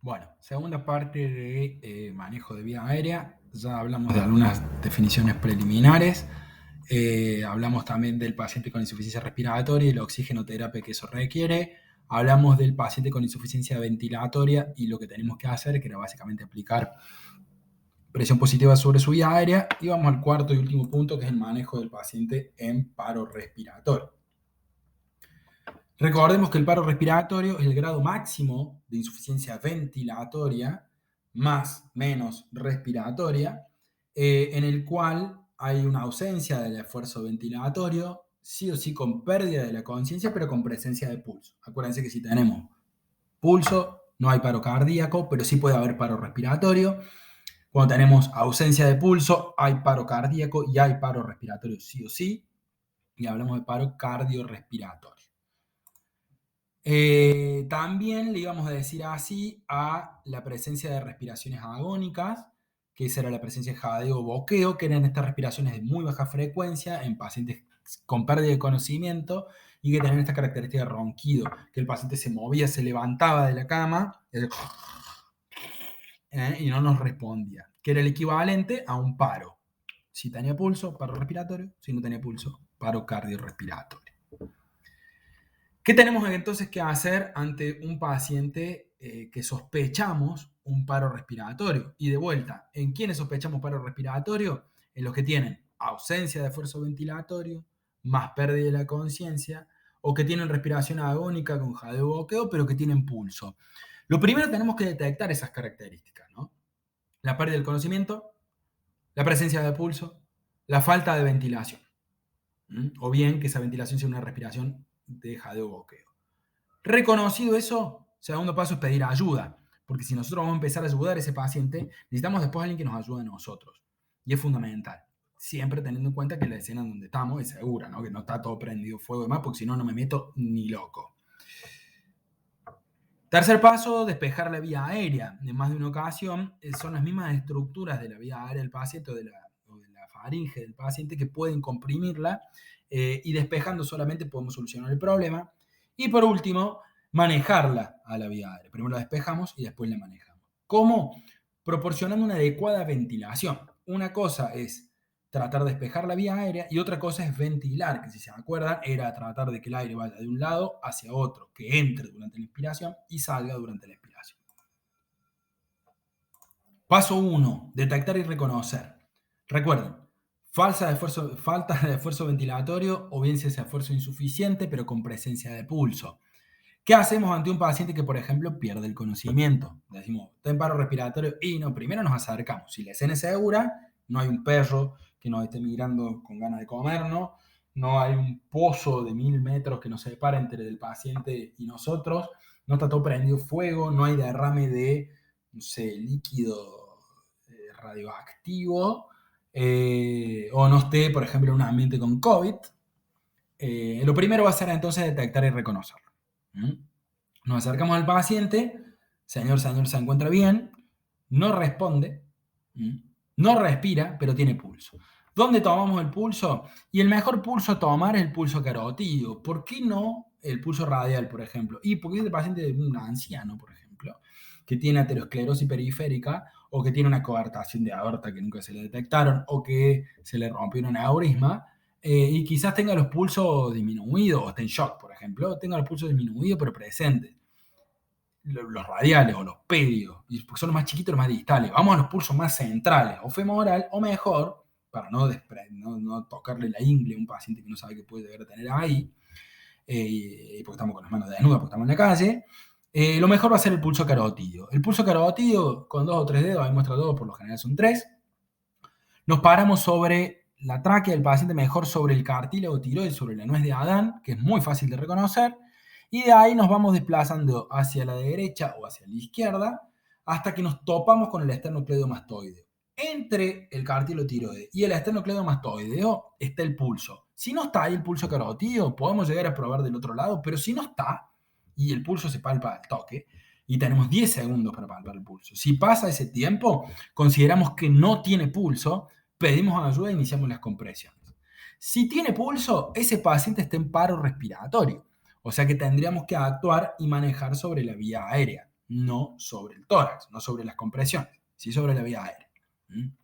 Bueno, segunda parte de manejo de vía aérea. Ya hablamos de algunas definiciones preliminares. Hablamos también del paciente con insuficiencia respiratoria y la oxigenoterapia que eso requiere. Hablamos del paciente con insuficiencia ventilatoria y lo que tenemos que hacer, que era básicamente aplicar presión positiva sobre su vía aérea. Y vamos al cuarto y último punto, que es el manejo del paciente en paro respiratorio. Recordemos que el paro respiratorio es el grado máximo de insuficiencia ventilatoria más menos respiratoria, en el cual hay una ausencia del esfuerzo ventilatorio, sí o sí con pérdida de la conciencia, pero con presencia de pulso. Acuérdense que si tenemos pulso, no hay paro cardíaco, pero sí puede haber paro respiratorio. Cuando tenemos ausencia de pulso, hay paro cardíaco y hay paro respiratorio sí o sí. Y hablamos de paro cardiorrespiratorio. También le íbamos a decir así a la presencia de respiraciones agónicas, que esa era la presencia de jadeo o boqueo, que eran estas respiraciones de muy baja frecuencia en pacientes con pérdida de conocimiento y que tenían esta característica de ronquido, que el paciente se movía, se levantaba de la cama y no nos respondía, que era el equivalente a un paro. Si tenía pulso, paro respiratorio; si no tenía pulso, paro cardiorrespiratorio. ¿Qué tenemos entonces que hacer ante un paciente que sospechamos un paro respiratorio? Y de vuelta, ¿en quiénes sospechamos paro respiratorio? En los que tienen ausencia de esfuerzo ventilatorio, más pérdida de la conciencia, o que tienen respiración agónica con jadeo o boqueo, pero que tienen pulso. Lo primero tenemos que detectar esas características, ¿no? La pérdida del conocimiento, la presencia de pulso, la falta de ventilación. O bien que esa ventilación sea una respiración de jadeo o boqueo. Reconocido eso, segundo paso es pedir ayuda, porque si nosotros vamos a empezar a ayudar a ese paciente, necesitamos después a alguien que nos ayude a nosotros. Y es fundamental, siempre teniendo en cuenta que la escena en donde estamos es segura, ¿no? Que no está todo prendido fuego y demás, porque si no, no me meto ni loco. Tercer paso, despejar la vía aérea. En más de una ocasión, son las mismas estructuras de la vía aérea del paciente o de la faringe del paciente que pueden comprimirla, y despejando solamente podemos solucionar el problema. Y por último, manejarla a la vía aérea. Primero la despejamos y después la manejamos. ¿Cómo? Proporcionando una adecuada ventilación. Una cosa es tratar de despejar la vía aérea y otra cosa es ventilar, que si se acuerdan era tratar de que el aire vaya de un lado hacia otro, que entre durante la inspiración y salga durante la expiración. Paso 1, detectar y reconocer. Recuerden, falta de esfuerzo ventilatorio o bien si es esfuerzo insuficiente pero con presencia de pulso. ¿Qué hacemos ante un paciente que, por ejemplo, pierde el conocimiento? Decimos, está en paro respiratorio y no, primero nos acercamos. Si la escena es segura, no hay un perro que nos esté mirando con ganas de comernos, no hay un pozo de 1000 metros que nos separa entre el paciente y nosotros, no está todo prendido fuego, no hay derrame de, no sé, líquido radioactivo, o no esté, por ejemplo, en un ambiente con COVID. Lo primero va a ser entonces detectar y reconocerlo. ¿Mm? Nos acercamos al paciente, señor, se encuentra bien, no responde, no respira, pero tiene pulso. ¿Dónde tomamos el pulso? Y el mejor pulso a tomar es el pulso carotídeo. ¿Por qué no el pulso radial, por ejemplo? Y porque este paciente es un anciano, por ejemplo, que tiene aterosclerosis periférica o que tiene una coartación de aorta que nunca se le detectaron o que se le rompió un aneurisma, y quizás tenga los pulsos disminuidos o esté en shock, por ejemplo, tenga los pulsos disminuidos pero presentes, los radiales o los pedios, porque son los más chiquitos, los más distales. Vamos a los pulsos más centrales, o femoral, o mejor, para no tocarle la ingle a un paciente que no sabe qué puede deber tener ahí, porque estamos con las manos desnudas, porque estamos en la calle. Lo mejor va a ser el pulso carotídeo. El pulso carotídeo con 2 o 3 dedos, ahí muestra 2, por lo general son 3. Nos paramos sobre la tráquea del paciente, mejor sobre el cartílago tiroides, sobre la nuez de Adán, que es muy fácil de reconocer, y de ahí nos vamos desplazando hacia la derecha o hacia la izquierda hasta que nos topamos con el esternocleidomastoideo. Entre el cartílago tiroides y el esternocleidomastoideo está el pulso. Si no está ahí el pulso carotídeo, podemos llegar a probar del otro lado, pero si no está, y el pulso se palpa al toque, y tenemos 10 segundos para palpar el pulso. Si pasa ese tiempo, consideramos que no tiene pulso, pedimos ayuda e iniciamos las compresiones. Si tiene pulso, ese paciente está en paro respiratorio, o sea que tendríamos que actuar y manejar sobre la vía aérea. no sobre el tórax, no sobre las compresiones, sí sobre la vía aérea.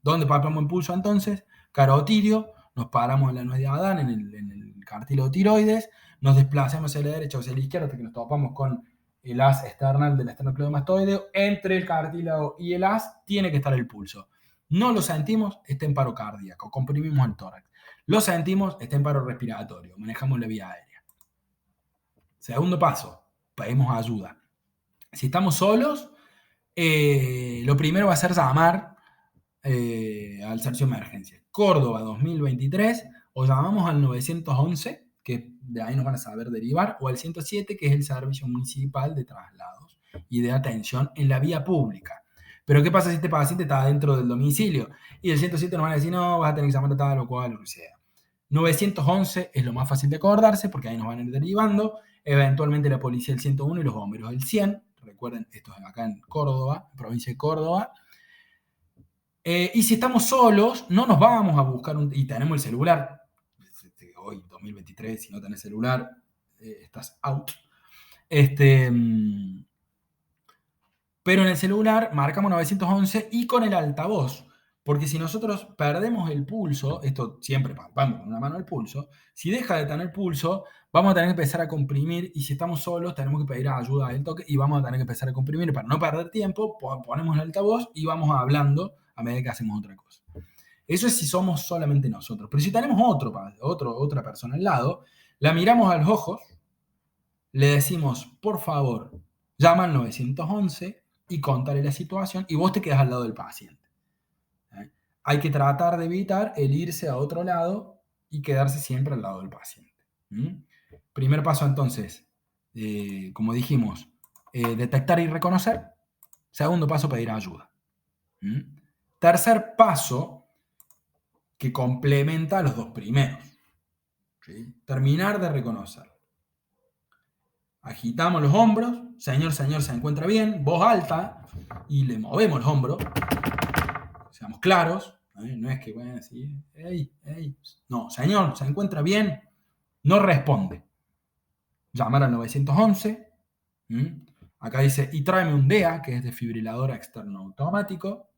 ¿Dónde palpamos el pulso entonces? Carotidio, nos paramos en la nuez de Adán, en el cartílago tiroides, nos desplazamos hacia la derecha o hacia la izquierda hasta que nos topamos con el haz external del esternocleidomastoideo. Entre el cartílago y el haz tiene que estar el pulso. No lo sentimos, está en paro cardíaco, comprimimos el tórax. Lo sentimos, está en paro respiratorio, manejamos la vía aérea. Segundo paso, pedimos ayuda. Si estamos solos, lo primero va a ser llamar al servicio de emergencia. Córdoba 2023, o llamamos al 911, que de ahí nos van a saber derivar, o al 107, que es el servicio municipal de traslados y de atención en la vía pública. Pero ¿qué pasa si este paciente está dentro del domicilio? Y el 107 nos van a decir, no, vas a tener que llamar a tal o cual, lo que sea. 911 es lo más fácil de acordarse, porque ahí nos van a ir derivando. Eventualmente la policía, el 101, y los bomberos, el 100. Recuerden, esto es acá en Córdoba, provincia de Córdoba. Y si estamos solos, no nos vamos a buscar y tenemos el celular. Hoy, 2023, si no tenés celular, estás out. Pero en el celular marcamos 911 y con el altavoz. Porque si nosotros perdemos el pulso, esto siempre palpando con una mano el pulso, si deja de tener pulso, vamos a tener que empezar a comprimir, y si estamos solos, tenemos que pedir ayuda al toque y vamos a tener que empezar a comprimir. Para no perder tiempo, ponemos el altavoz y vamos hablando a medida que hacemos otra cosa. Eso es si somos solamente nosotros. Pero si tenemos otra persona al lado, la miramos a los ojos, le decimos, por favor, llama al 911 y contale la situación, y vos te quedas al lado del paciente. Hay que tratar de evitar el irse a otro lado y quedarse siempre al lado del paciente. Primer paso entonces, como dijimos, detectar y reconocer. Segundo paso, pedir ayuda. Tercer paso, que complementa a los dos primeros. ¿Sí? Terminar de reconocer. Agitamos los hombros, señor, se encuentra bien, voz alta, y le movemos los hombros. Seamos claros, no es que vayan a decir, hey. No, señor, se encuentra bien, no responde. Llamar al 911. Acá dice, y tráeme un DEA, que es desfibrilador externo automático.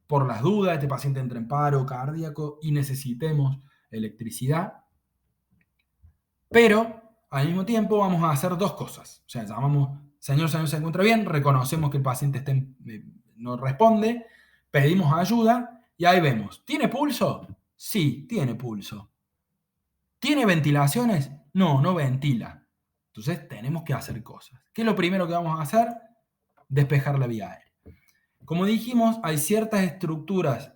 Por las dudas, este paciente entra en paro cardíaco y necesitemos electricidad. Pero al mismo tiempo vamos a hacer dos cosas. O sea, llamamos, señor, se encuentra bien, reconocemos que el paciente no responde, pedimos ayuda y ahí vemos, ¿tiene pulso? Sí, tiene pulso. ¿Tiene ventilaciones? No, no ventila. Entonces tenemos que hacer cosas. ¿Qué es lo primero que vamos a hacer? Despejar la vía aérea. Como dijimos, hay ciertas estructuras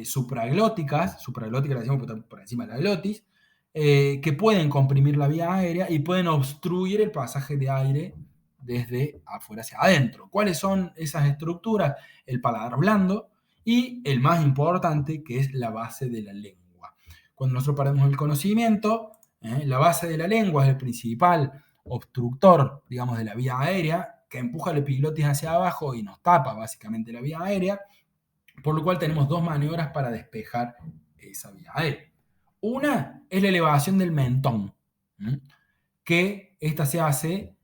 supraglóticas la decimos por encima de la glotis, que pueden comprimir la vía aérea y pueden obstruir el pasaje de aire desde afuera hacia adentro. ¿Cuáles son esas estructuras? El paladar blando y el más importante, que es la base de la lengua. Cuando nosotros perdemos el conocimiento, la base de la lengua es el principal obstructor, digamos, de la vía aérea, que empuja el epiglotis hacia abajo y nos tapa básicamente la vía aérea, por lo cual tenemos dos maniobras para despejar esa vía aérea. Una es la elevación del mentón, que esta se hace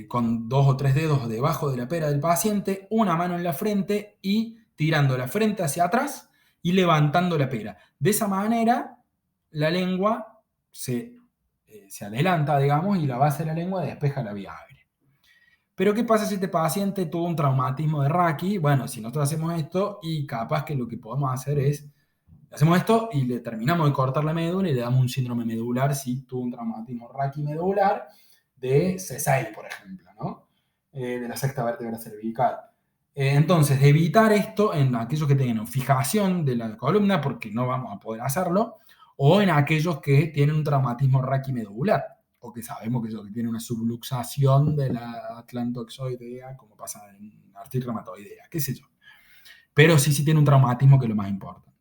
con 2 o 3 dedos debajo de la pera del paciente, una mano en la frente y tirando la frente hacia atrás y levantando la pera. De esa manera, la lengua se adelanta, digamos, y la base de la lengua despeja la vía aérea. Pero ¿qué pasa si este paciente tuvo un traumatismo de Raki? Bueno, si nosotros hacemos esto y capaz que lo que podemos hacer es, hacemos esto y le terminamos de cortar la médula y le damos un síndrome medular si tuvo un traumatismo Raki medular de C6, por ejemplo, ¿no? De la sexta vértebra cervical. Entonces, evitar esto en aquellos que tienen fijación de la columna, porque no vamos a poder hacerlo, o en aquellos que tienen un traumatismo raquimedular, o que sabemos que tiene una subluxación de la atlantoxoidea, como pasa en artritis reumatoidea, qué sé yo. Pero sí tiene un traumatismo, que es lo más importante.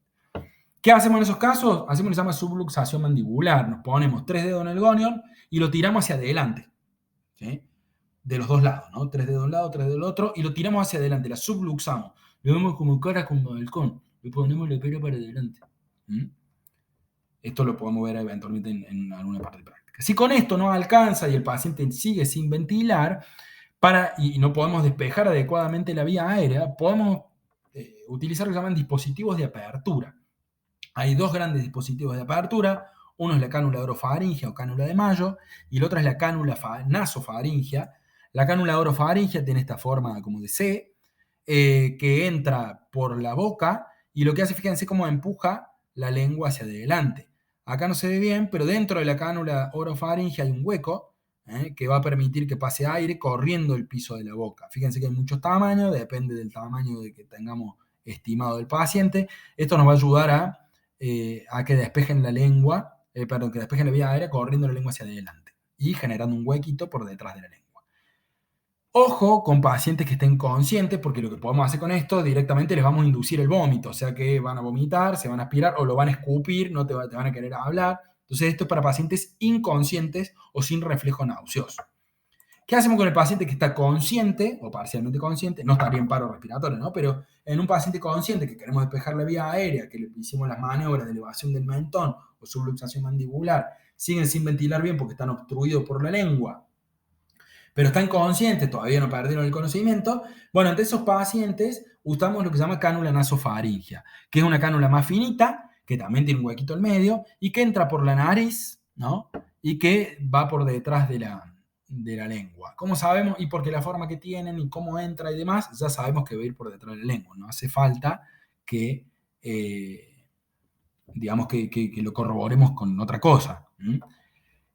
¿Qué hacemos en esos casos? Hacemos lo que se llama subluxación mandibular. Nos ponemos 3 dedos en el gonion y lo tiramos hacia adelante. ¿Sí? De los dos lados, ¿no? 3 dedos de un lado, 3 dedos del otro, y lo tiramos hacia adelante, la subluxamos. Lo vemos como cara como balcón. Le ponemos la pera para adelante. Esto lo podemos ver eventualmente en alguna parte práctica. Si con esto no alcanza y el paciente sigue sin ventilar, y no podemos despejar adecuadamente la vía aérea, podemos utilizar lo que llaman dispositivos de apertura. Hay dos grandes dispositivos de apertura. Uno es la cánula orofaringea o cánula de Mayo y el otro es la cánula nasofaringea. La cánula orofaringea tiene esta forma como de C, que entra por la boca y lo que hace, fíjense cómo empuja la lengua hacia adelante. Acá no se ve bien, pero dentro de la cánula orofaringea hay un hueco que va a permitir que pase aire corriendo el piso de la boca. Fíjense que hay muchos tamaños, depende del tamaño de que tengamos estimado del paciente. Esto nos va a ayudar a que despejen la lengua, perdón, que despejen la vía aérea corriendo la lengua hacia adelante y generando un huequito por detrás de la lengua. Ojo con pacientes que estén conscientes, porque lo que podemos hacer con esto directamente les vamos a inducir el vómito, o sea que van a vomitar, se van a aspirar o lo van a escupir, no te van a querer hablar. Entonces esto es para pacientes inconscientes o sin reflejo nauseoso. ¿Qué hacemos con el paciente que está consciente o parcialmente consciente? No estaría en paro respiratorio, ¿no? Pero en un paciente consciente que queremos despejar la vía aérea, que le hicimos las maniobras de elevación del mentón o subluxación mandibular, siguen sin ventilar bien porque están obstruidos por la lengua, pero están conscientes, todavía no perdieron el conocimiento. Bueno, entre esos pacientes usamos lo que se llama cánula nasofaringea, que es una cánula más finita, que también tiene un huequito al medio, y que entra por la nariz, ¿no? Y que va por detrás de la lengua. ¿Cómo sabemos? Y porque la forma que tienen y cómo entra y demás, ya sabemos que va a ir por detrás de la lengua. No hace falta que, digamos, que lo corroboremos con otra cosa.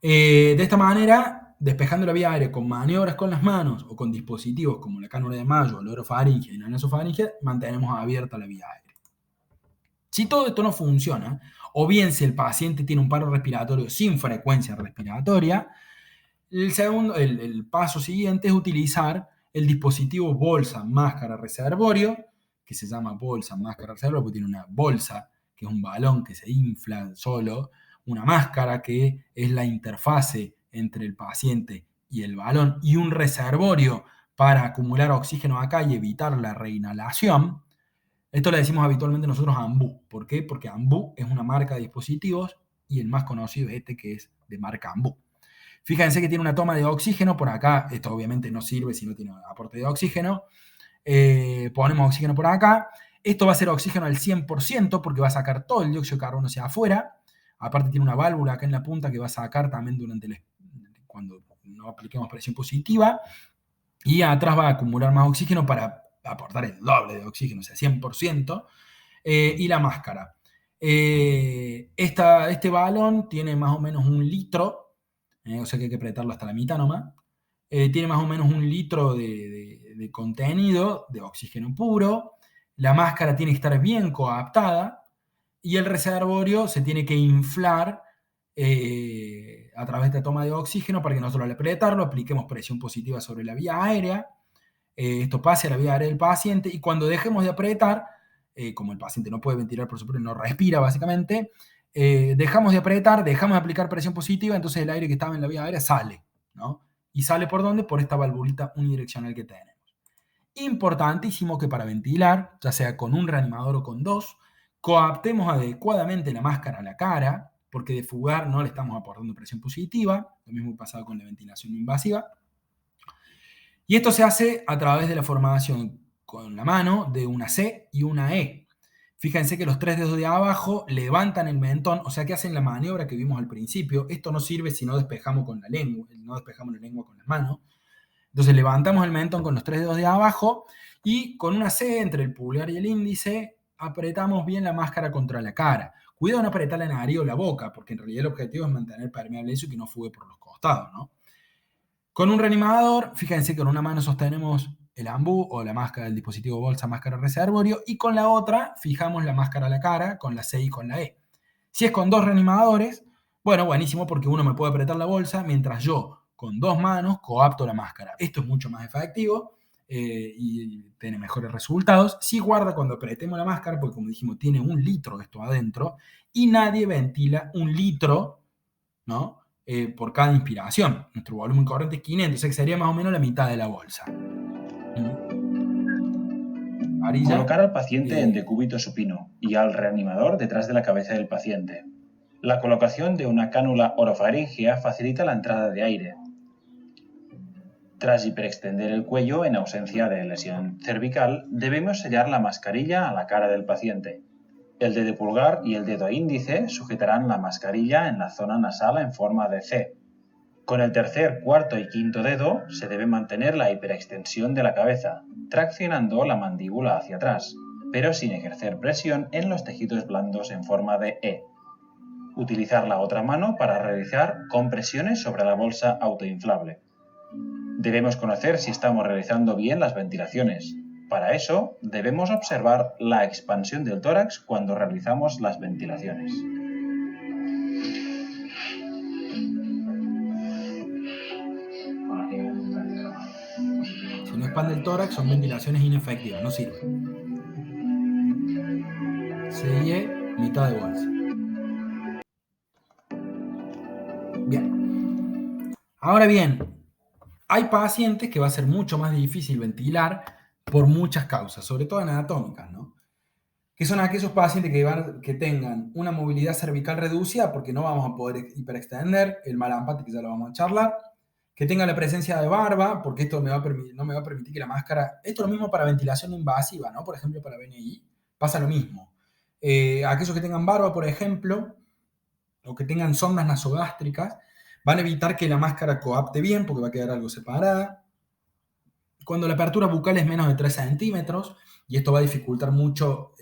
De esta manera, despejando la vía aérea con maniobras con las manos o con dispositivos como la cánula de Mayo, la orofaringea y la nasofaringea, mantenemos abierta la vía aérea. Si todo esto no funciona, o bien si el paciente tiene un paro respiratorio sin frecuencia respiratoria, el paso siguiente es utilizar el dispositivo bolsa máscara reservorio, que se llama bolsa máscara reservorio porque tiene una bolsa, que es un balón que se infla solo, una máscara que es la interfase entre el paciente y el balón, y un reservorio para acumular oxígeno acá y evitar la reinhalación. Esto le decimos habitualmente nosotros a Ambu. ¿Por qué? Porque Ambu es una marca de dispositivos y el más conocido es este, que es de marca Ambu. Fíjense que tiene una toma de oxígeno por acá. Esto obviamente no sirve si no tiene aporte de oxígeno. Ponemos oxígeno por acá. Esto va a ser oxígeno al 100% porque va a sacar todo el dióxido de carbono hacia afuera. Aparte tiene una válvula acá en la punta que va a sacar también cuando no apliquemos presión positiva. Y atrás va a acumular más oxígeno para aportar el doble de oxígeno, o sea, 100%. Y la máscara. Este balón tiene más o menos 1 litro, o sea que hay que apretarlo hasta la mitad nomás. Tiene más o menos 1 litro de contenido de oxígeno puro. La máscara tiene que estar bien coaptada y el reservorio se tiene que inflar a través de esta toma de oxígeno para que nosotros al apretarlo apliquemos presión positiva sobre la vía aérea. Esto pase a la vía aérea del paciente y cuando dejemos de apretar, como el paciente no puede ventilar por supuesto, no respira básicamente, dejamos de apretar, dejamos de aplicar presión positiva, entonces el aire que estaba en la vía aérea sale, ¿no? ¿Y sale por dónde? Por esta valvulita unidireccional que tenemos. Importantísimo que para ventilar, ya sea con un reanimador o con dos, coaptemos adecuadamente la máscara a la cara, porque de fugar no le estamos aportando presión positiva, lo mismo pasado con la ventilación no invasiva. Y esto se hace a través de la formación con la mano de una C y una E. Fíjense que los 3 dedos de abajo levantan el mentón, o sea que hacen la maniobra que vimos al principio. Esto no sirve si no despejamos con la lengua, no despejamos la lengua con las manos. Entonces levantamos el mentón con los 3 dedos de abajo y con una C entre el pulgar y el índice apretamos bien la máscara contra la cara. Cuidado no apretar la nariz o la boca, porque en realidad el objetivo es mantener permeable eso y que no fugue por los costados, ¿no? Con un reanimador, fíjense que con una mano sostenemos el Ambu o la máscara del dispositivo bolsa máscara reservorio y con la otra fijamos la máscara a la cara con la C y con la E. Si es con dos reanimadores, bueno, buenísimo porque uno me puede apretar la bolsa mientras yo con dos manos coapto la máscara. Esto es mucho más efectivo y tiene mejores resultados. Sí guarda cuando apretemos la máscara porque como dijimos tiene 1 litro esto adentro y nadie ventila 1 litro, ¿no? Por cada inspiración. Nuestro volumen corriente es 500, o sea que sería más o menos la mitad de la bolsa. Colocar al paciente en decúbito supino y al reanimador detrás de la cabeza del paciente. La colocación de una cánula orofaringea facilita la entrada de aire. Tras hiperextender el cuello en ausencia de lesión cervical, debemos sellar la mascarilla a la cara del paciente. El dedo pulgar y el dedo índice sujetarán la mascarilla en la zona nasal en forma de C. Con el tercer, cuarto y quinto dedo se debe mantener la hiperextensión de la cabeza, traccionando la mandíbula hacia atrás, pero sin ejercer presión en los tejidos blandos en forma de E. Utilizar la otra mano para realizar compresiones sobre la bolsa autoinflable. Debemos conocer si estamos realizando bien las ventilaciones. Para eso, debemos observar la expansión del tórax cuando realizamos las ventilaciones. Si no expande el tórax, son ventilaciones inefectivas, no sirven. Selle mitad de bolsa. Bien. Ahora bien, hay pacientes que va a ser mucho más difícil ventilar por muchas causas, sobre todo anatómicas, ¿no? Que son aquellos pacientes que tengan una movilidad cervical reducida porque no vamos a poder hiperextender, el Mallampati que ya lo vamos a charlar, que tenga la presencia de barba, porque esto no me va a permitir que la máscara... Esto es lo mismo para ventilación invasiva, ¿no? Por ejemplo, para BNI pasa lo mismo. Aquellos que tengan barba, por ejemplo, o que tengan sondas nasogástricas, van a evitar que la máscara coapte bien, porque va a quedar algo separada. Cuando la apertura bucal es menos de 3 centímetros, y esto va a dificultar mucho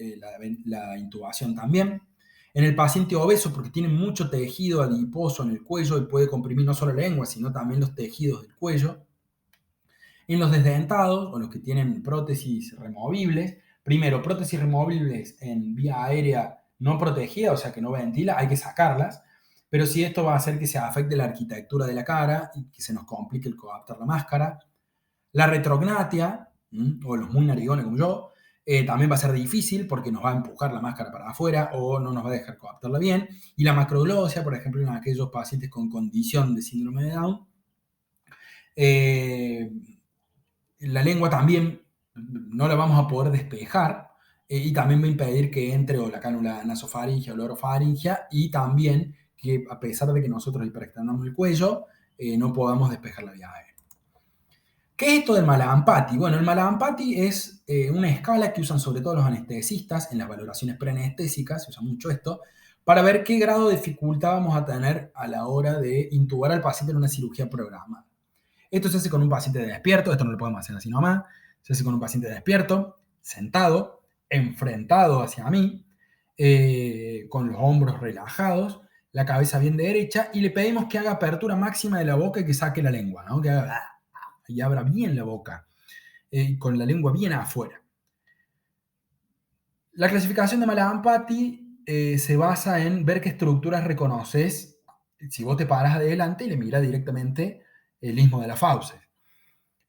la intubación también. En el paciente obeso, porque tiene mucho tejido adiposo en el cuello y puede comprimir no solo la lengua, sino también los tejidos del cuello. En los desdentados, o los que tienen prótesis removibles, primero, prótesis removibles en vía aérea no protegida, o sea que no ventila, hay que sacarlas, pero sí esto va a hacer que se afecte la arquitectura de la cara y que se nos complique el coaptar la máscara. La retrognatia, o los muy narigones como yo, también va a ser difícil porque nos va a empujar la máscara para afuera o no nos va a dejar coaptarla bien. Y la macroglosia, por ejemplo, en aquellos pacientes con condición de síndrome de Down, la lengua también no la vamos a poder despejar y también va a impedir que entre o la cánula nasofaringia o la orofaringia y también que a pesar de que nosotros hiperextendamos el cuello, no podamos despejar la vía aérea. ¿Qué es esto del Mallampati? Bueno, el Mallampati es una escala que usan sobre todo los anestesistas en las valoraciones preanestésicas, se usa mucho esto, para ver qué grado de dificultad vamos a tener a la hora de intubar al paciente en una cirugía programada. Esto se hace con un paciente despierto, esto no lo podemos hacer así nomás, se hace con un paciente despierto, sentado, enfrentado hacia mí, con los hombros relajados, la cabeza bien derecha, y le pedimos que haga apertura máxima de la boca y que saque la lengua, ¿no? Que haga y abra bien la boca, con la lengua bien afuera. La clasificación de Mallampati se basa en ver qué estructuras reconoces si vos te paras adelante y le miras directamente el istmo de las fauces.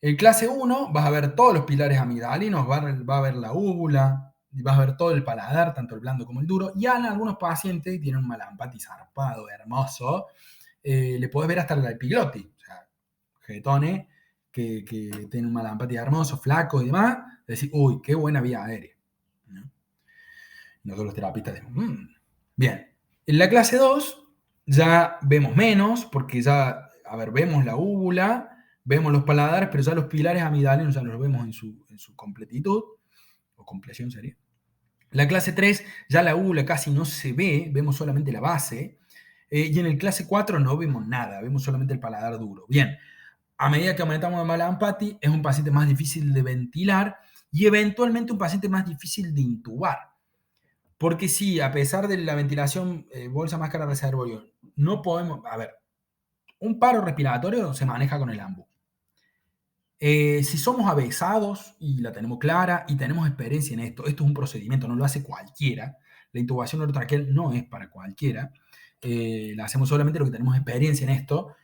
El clase 1 vas a ver todos los pilares amigdalinos, va a ver la úvula, vas a ver todo el paladar, tanto el blando como el duro, y en algunos pacientes que tienen un Mallampati zarpado, hermoso, le podés ver hasta la epiglotis, o sea, jetones que tienen un Mallampati hermoso, flaco y demás, decir, uy, qué buena vía aérea. ¿No? Nosotros los terapistas decimos, bien. En la clase 2 ya vemos menos, porque ya, vemos la úvula, vemos los paladares, pero ya los pilares amigdalinos ya los vemos en su completitud, o compleción sería. La clase 3 ya la úvula casi no se ve, vemos solamente la base, y en el clase 4 no vemos nada, vemos solamente el paladar duro. Bien, a medida que aumentamos el Mallampati, es un paciente más difícil de ventilar y eventualmente un paciente más difícil de intubar. Porque sí, a pesar de la ventilación bolsa máscara reservorio, no podemos... un paro respiratorio se maneja con el AMBU. Si somos avesados y la tenemos clara y tenemos experiencia en esto es un procedimiento, no lo hace cualquiera. La intubación orotraqueal no es para cualquiera. La hacemos solamente los que tenemos experiencia en esto.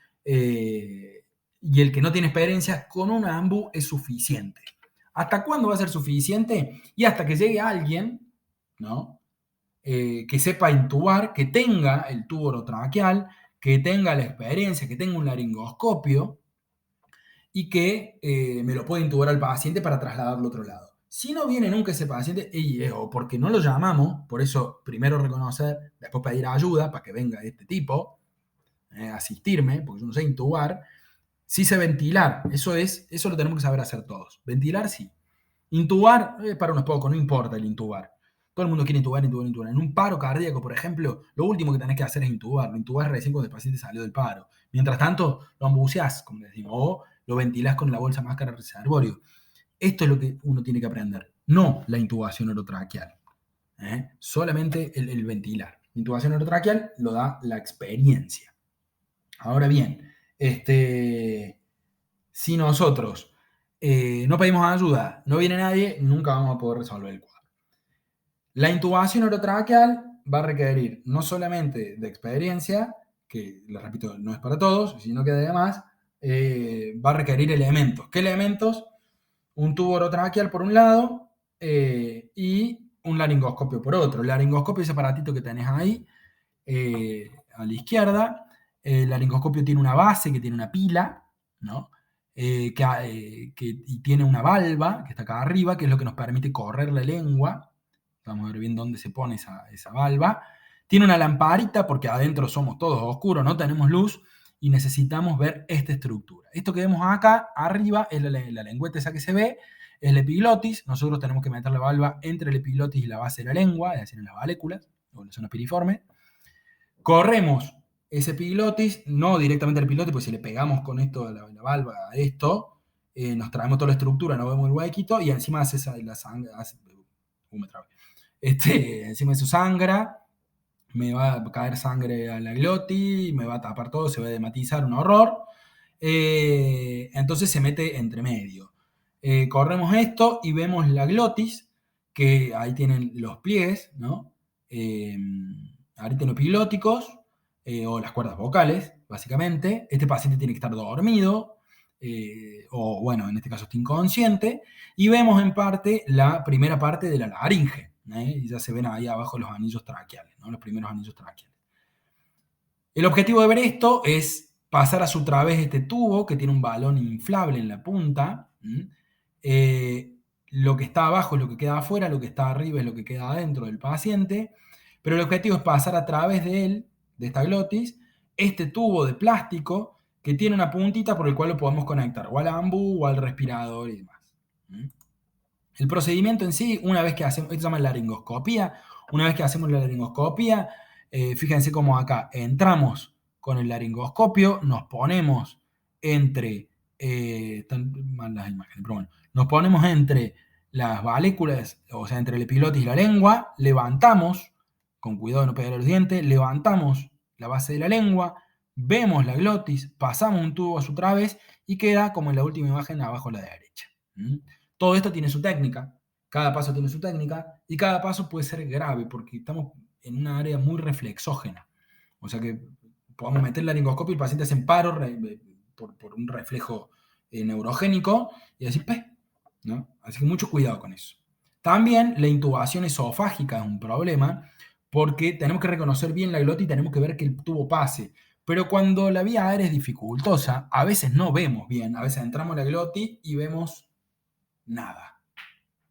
Y el que no tiene experiencia, con un AMBU es suficiente. ¿Hasta cuándo va a ser suficiente? Y hasta que llegue alguien, ¿no? Que sepa intubar, que tenga el tubo orotraqueal, que tenga la experiencia, que tenga un laringoscopio y que me lo pueda intubar al paciente para trasladarlo al otro lado. Si no viene nunca ese paciente, o porque no lo llamamos, por eso primero reconocer, después pedir ayuda para que venga este tipo, asistirme, porque yo no sé intubar, Sí sé ventilar, eso lo tenemos que saber hacer todos. Ventilar, sí. Intubar, para unos pocos, no importa el intubar. Todo el mundo quiere intubar, intubar, intubar. En un paro cardíaco, por ejemplo, lo último que tenés que hacer es intubar. Lo intubás recién cuando el paciente salió del paro. Mientras tanto, lo ambuceás, como decimos, o lo ventilás con la bolsa máscara reservorio. Esto es lo que uno tiene que aprender, no la intubación orotraqueal. Solamente el ventilar. La intubación orotraqueal lo da la experiencia. Ahora bien, si nosotros no pedimos ayuda, no viene nadie, nunca vamos a poder resolver el cuadro. La intubación orotraqueal va a requerir no solamente de experiencia, que, les repito, no es para todos, sino que además va a requerir elementos. ¿Qué elementos? Un tubo orotraqueal por un lado y un laringoscopio por otro. El laringoscopio es ese aparatito que tenés ahí a la izquierda. El laringoscopio tiene una base que tiene una pila, ¿no? Y tiene una valva que está acá arriba, que es lo que nos permite correr la lengua. Vamos a ver bien dónde se pone esa valva. Tiene una lamparita porque adentro somos todos oscuros, no tenemos luz y necesitamos ver esta estructura. Esto que vemos acá arriba es la lengüeta esa que se ve, es la epiglotis. Nosotros tenemos que meter la valva entre la epiglotis y la base de la lengua, es decir, en las valéculas o en la zona piriforme. Corremos ese epiglotis, no directamente al epiglotis, porque si le pegamos con esto, la valva a esto, nos traemos toda la estructura, no vemos el huequito y encima hace la sangre, encima de eso sangra, me va a caer sangre a la glotis, me va a tapar todo, se va a dematizar, un horror. Entonces se mete entre medio. Corremos esto y vemos la glotis, que ahí tienen los pliegues, ¿no? Aritenoepiglóticos, o las cuerdas vocales, básicamente. Este paciente tiene que estar dormido, o bueno, en este caso está inconsciente, y vemos en parte la primera parte de la laringe, y ya se ven ahí abajo los anillos traqueales, ¿no? Los primeros anillos traqueales. El objetivo de ver esto es pasar a su través este tubo que tiene un balón inflable en la punta. Lo que está abajo es lo que queda afuera, lo que está arriba es lo que queda adentro del paciente, pero el objetivo es pasar a través de él, de esta glotis, este tubo de plástico que tiene una puntita por el cual lo podemos conectar o al ambú o al respirador y demás. El procedimiento en sí, una vez que hacemos, esto se llama laringoscopía, una vez que hacemos la laringoscopía, fíjense cómo acá entramos con el laringoscopio, nos ponemos entre, están mal las imágenes, pero bueno, nos ponemos entre las valéculas, o sea, entre el epiglotis y la lengua, levantamos, con cuidado de no pegar los dientes, levantamos la base de la lengua, vemos la glotis, pasamos un tubo a su través y queda como en la última imagen abajo a la derecha. Todo esto tiene su técnica, cada paso tiene su técnica y cada paso puede ser grave porque estamos en una área muy reflexógena. O sea que podemos meter el laringoscopio y el paciente hace en paro por un reflejo neurogénico y decir, ¿no? Así que mucho cuidado con eso. También la intubación esofágica es un problema porque tenemos que reconocer bien la glotis y tenemos que ver que el tubo pase. Pero cuando la vía aérea es dificultosa, a veces no vemos bien. A veces entramos en la glotis y vemos nada.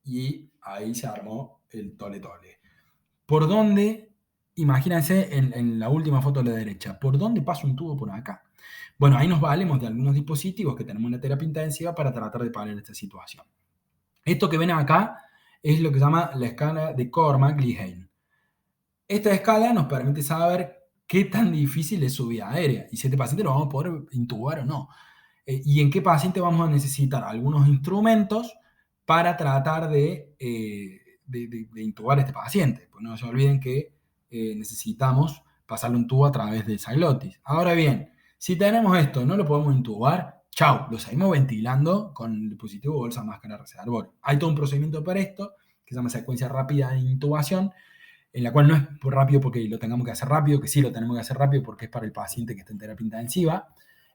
Y ahí se armó el tole tole. ¿Por dónde? Imagínense en la última foto a la derecha. ¿Por dónde pasa un tubo por acá? Bueno, ahí nos valemos de algunos dispositivos que tenemos en la terapia intensiva para tratar de paliar esta situación. Esto que ven acá es lo que se llama la escala de Cormack-Lihein. Esta escala nos permite saber qué tan difícil es su vía aérea y si este paciente lo vamos a poder intubar o no. Y en qué paciente vamos a necesitar algunos instrumentos para tratar de intubar a este paciente. Pues no se olviden que necesitamos pasarle un tubo a través de esa glotis. Ahora bien, si tenemos esto, no lo podemos intubar, chau, lo seguimos ventilando con el dispositivo bolsa máscara reservorio. Hay todo un procedimiento para esto, que se llama secuencia rápida de intubación, en la cual no es rápido porque lo tengamos que hacer rápido, que sí lo tenemos que hacer rápido porque es para el paciente que está en terapia intensiva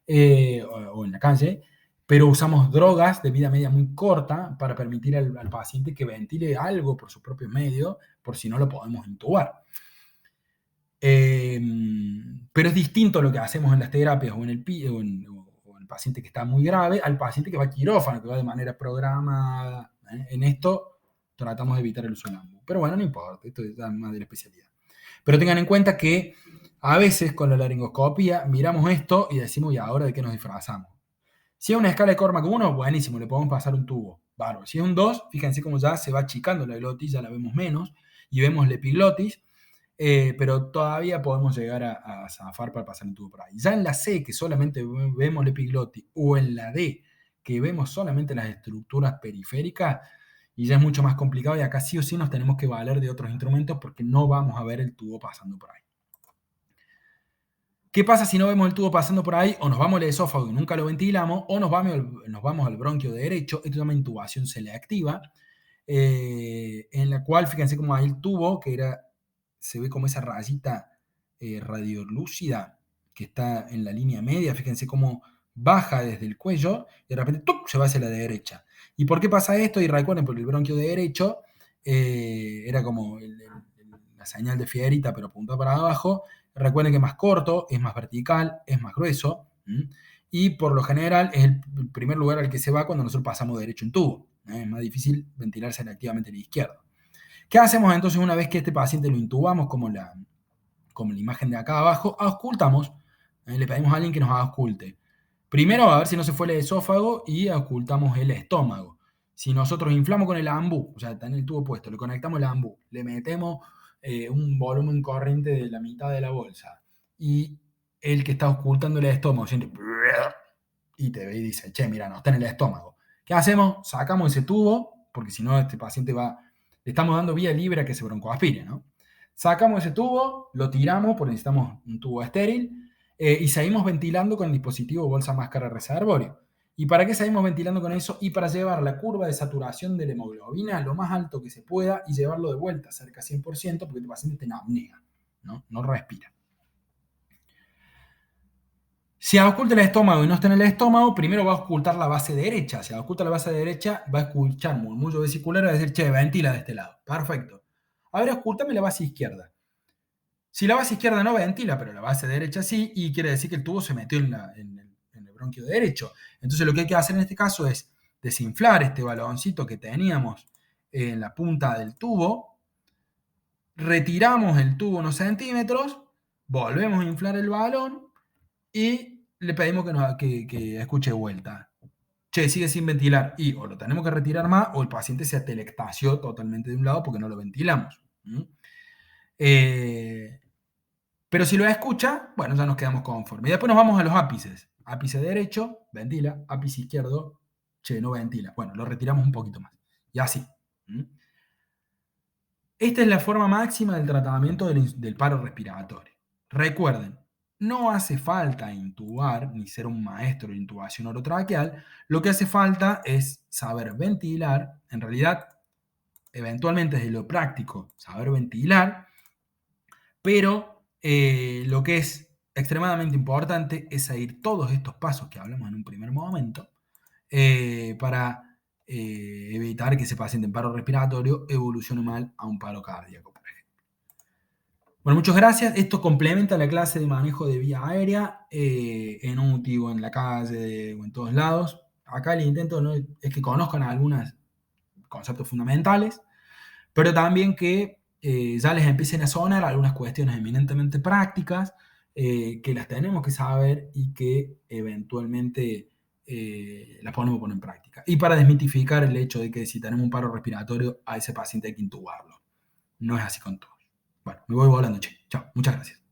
o en la calle, pero usamos drogas de vida media muy corta para permitir al paciente que ventile algo por sus propios medios, por si no lo podemos intubar. Pero es distinto lo que hacemos en las terapias o en el paciente que está muy grave al paciente que va a quirófano, que va de manera programada. En esto tratamos de evitar el uso del ambú. Pero bueno, no importa, esto es más de la especialidad. Pero tengan en cuenta que a veces con la laringoscopía miramos esto y decimos, ¿y ahora de qué nos disfrazamos? Si es una escala de Cormack 1, buenísimo, le podemos pasar un tubo. Bárbaro. Si es un 2, fíjense cómo ya se va achicando la glotis, ya la vemos menos, y vemos la epiglotis, pero todavía podemos llegar a zafar para pasar un tubo por ahí. Ya en la C, que solamente vemos la epiglotis, o en la D, que vemos solamente las estructuras periféricas, y ya es mucho más complicado, y acá sí o sí nos tenemos que valer de otros instrumentos porque no vamos a ver el tubo pasando por ahí. ¿Qué pasa si no vemos el tubo pasando por ahí? O nos vamos al esófago y nunca lo ventilamos, o nos vamos al bronquio derecho, esto se llama intubación selectiva, en la cual, fíjense cómo hay el tubo, se ve como esa rayita radiolúcida que está en la línea media, fíjense cómo baja desde el cuello y de repente ¡tuc!, se va hacia la derecha. ¿Y por qué pasa esto? Y recuerden, porque el bronquio derecho era como la señal de fierita, pero apunta para abajo. Recuerden que es más corto, es más vertical, es más grueso, y por lo general es el primer lugar al que se va cuando nosotros pasamos derecho en tubo. Es más difícil ventilar selectivamente el izquierdo. ¿Qué hacemos entonces una vez que este paciente lo intubamos, como la imagen de acá abajo? Auscultamos, le pedimos a alguien que nos ausculte. Primero, a ver si no se fue el esófago, y auscultamos el estómago. Si nosotros inflamos con el ambú, o sea, está en el tubo puesto, le conectamos el ambú, le metemos un volumen corriente de la mitad de la bolsa, y el que está ocultando el estómago siente y te ve y dice, che, mira, no está en el estómago. ¿Qué hacemos? Sacamos ese tubo, porque si no este paciente le estamos dando vía libre a que se broncoaspire, ¿no? Sacamos ese tubo, lo tiramos, porque necesitamos un tubo estéril, y seguimos ventilando con el dispositivo bolsa máscara reservorio. ¿Y para qué seguimos ventilando con eso? Y para llevar la curva de saturación de la hemoglobina lo más alto que se pueda y llevarlo de vuelta cerca del 100%, porque el paciente está en apnea, ¿no? No respira. Si oculta el estómago y no está en el estómago, primero va a ocultar la base derecha. Si oculta la base derecha, va a escuchar murmullo vesicular y va a decir, che, ventila de este lado. Perfecto. Ahora ocultame la base izquierda. Si la base izquierda no ventila, pero la base derecha sí, y quiere decir que el tubo se metió en el bronquio derecho. Entonces lo que hay que hacer en este caso es desinflar este baloncito que teníamos en la punta del tubo, retiramos el tubo unos centímetros, volvemos a inflar el balón y le pedimos que escuche de vuelta. Che, sigue sin ventilar. Y o lo tenemos que retirar más, o el paciente se atelectació totalmente de un lado porque no lo ventilamos. Pero si lo escucha, bueno, ya nos quedamos conformes. Y después nos vamos a los ápices. Ápice derecho, ventila. Ápice izquierdo, che, no ventila. Bueno, lo retiramos un poquito más. Y así. Esta es la forma máxima del tratamiento del paro respiratorio. Recuerden, no hace falta intubar ni ser un maestro de intubación orotraqueal. Lo que hace falta es saber ventilar. En realidad, eventualmente desde lo práctico, saber ventilar. Pero lo que es extremadamente importante es seguir todos estos pasos que hablamos en un primer momento para evitar que ese paciente en paro respiratorio evolucione mal a un paro cardíaco, por ejemplo. Bueno, muchas gracias. Esto complementa la clase de manejo de vía aérea en UTI o en la calle o en todos lados. Acá el intento, ¿no?, es que conozcan algunos conceptos fundamentales, pero también que ya les empiecen a sonar algunas cuestiones eminentemente prácticas que las tenemos que saber y que eventualmente las podemos poner en práctica. Y para desmitificar el hecho de que si tenemos un paro respiratorio, a ese paciente hay que intubarlo. No es así con todos. Bueno, me voy volando, che. Chao, muchas gracias.